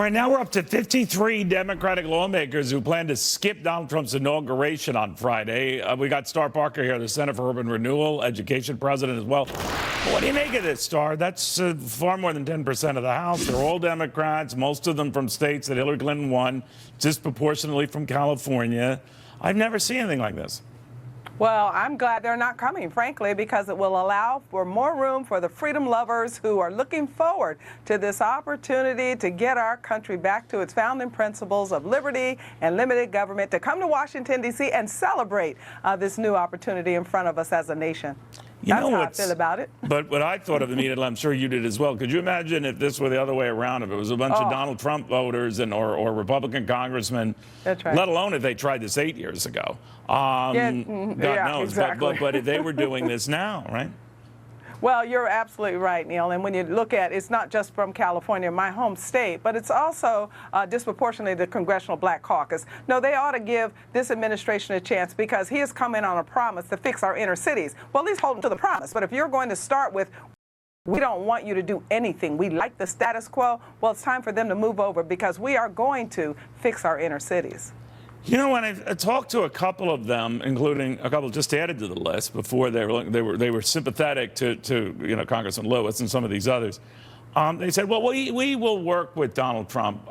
All right, now we're up to 53 Democratic lawmakers who plan to skip Donald Trump's inauguration on Friday. We got Star Parker here, the Center for Urban Renewal, education president as well. What do you make of this, Star? That's far more than 10% of the House. They're all Democrats, most of them from states that Hillary Clinton won, disproportionately from California. I've never seen anything like this. Well, I'm glad they're not coming, frankly, because it will allow for more room for the freedom lovers who are looking forward to this opportunity to get our country back to its founding principles of liberty and limited government, to come to Washington, D.C. and celebrate this new opportunity in front of us as a nation. That's how I feel about it. But what I thought of immediately, I'm sure you did as well. Could you imagine if this were the other way around, if it was a bunch of Donald Trump voters or Republican congressmen, That's right. Let alone if they tried this 8 years ago. God knows. Exactly. But if they were doing this now, right? Well, you're absolutely right, Neil. And when you look at it's not just from California, my home state, but it's also disproportionately the Congressional Black Caucus. No, they ought to give this administration a chance because he has come in on a promise to fix our inner cities. Well, at least hold him to the promise. But if you're going to start with, we don't want you to do anything, we like the status quo, well, it's time for them to move over because we are going to fix our inner cities. You know, when I talked to a couple of them, including a couple just added to the list before they were sympathetic to Congressman Lewis and some of these others, they said, well, we will work with Donald Trump,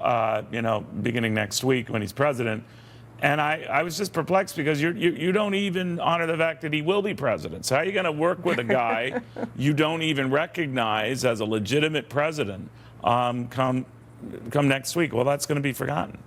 beginning next week when he's president. And I was just perplexed because you don't even honor the fact that he will be president. So how are you going to work with a guy you don't even recognize as a legitimate president come next week? Well, that's going to be forgotten.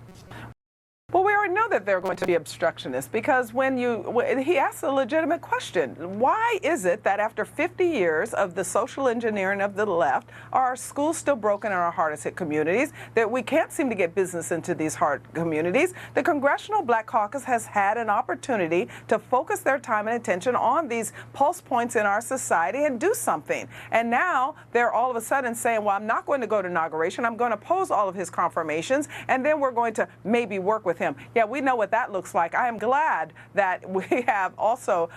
Well, we already know that they're going to be obstructionists because he asks a legitimate question. Why is it that after 50 years of the social engineering of the left, are our schools still broken in our hardest hit communities, that we can't seem to get business into these hard communities? The Congressional Black Caucus has had an opportunity to focus their time and attention on these pulse points in our society and do something. And now they're all of a sudden saying, well, I'm not going to go to inauguration. I'm going to oppose all of his confirmations, and then we're going to maybe work with him. Yeah, we know what that looks like. I am glad that we have also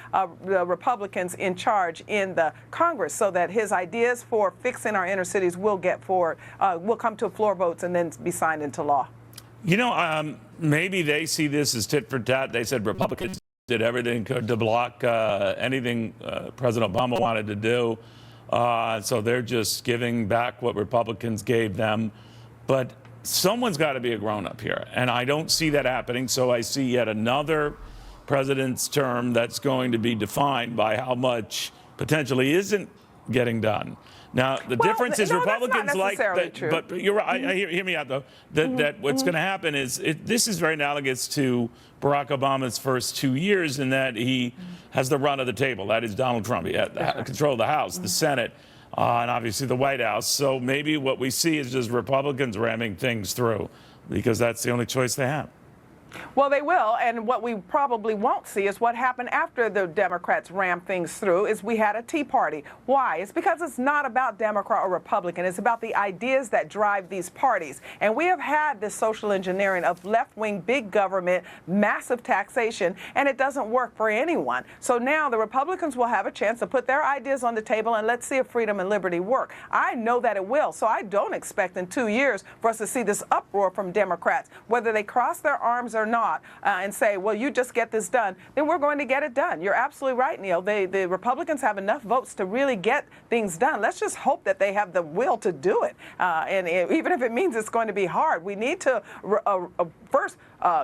the Republicans in charge in the Congress so that his ideas for fixing our inner cities will will come to floor votes and then be signed into law. You know, maybe they see this as tit for tat. They said Republicans did everything to block anything President Obama wanted to do. So they're just giving back what Republicans gave them. But someone's got to be a grown-up here, and I don't see that happening. So I see yet another president's term that's going to be defined by how much potentially isn't getting done. Now, the difference is Republicans like that, but you're right. Hear me out, though. That what's going to happen is this is very analogous to Barack Obama's first 2 years in that he has the run of the table. That is Donald Trump. He had control of the House, the Senate, and obviously the White House. So maybe what we see is just Republicans ramming things through because that's the only choice they have. Well, they will, and what we probably won't see is what happened after the Democrats rammed things through is we had a Tea Party. Why? It's because it's not about Democrat or Republican. It's about the ideas that drive these parties. And we have had this social engineering of left-wing big government, massive taxation, and it doesn't work for anyone. So now the Republicans will have a chance to put their ideas on the table and let's see if freedom and liberty work. I know that it will, so I don't expect in 2 years for us to see this uproar from Democrats. Whether they cross their arms or not and say, well, you just get this done, then we're going to get it done. You're absolutely right, Neil. The Republicans have enough votes to really get things done. Let's just hope that they have the will to do it. And even if it means it's going to be hard, we need to first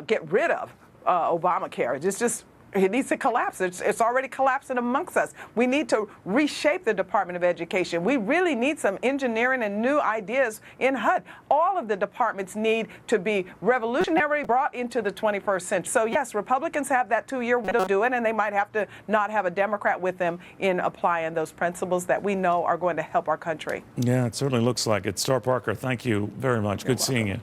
get rid of Obamacare. It needs to collapse. It's already collapsing amongst us. We need to reshape the Department of Education. We really need some engineering and new ideas in HUD. All of the departments need to be revolutionary, brought into the 21st century. So, yes, Republicans have that 2-year window to do it, and they might have to not have a Democrat with them in applying those principles that we know are going to help our country. Yeah, it certainly looks like it. Star Parker, thank you very much. Good seeing you.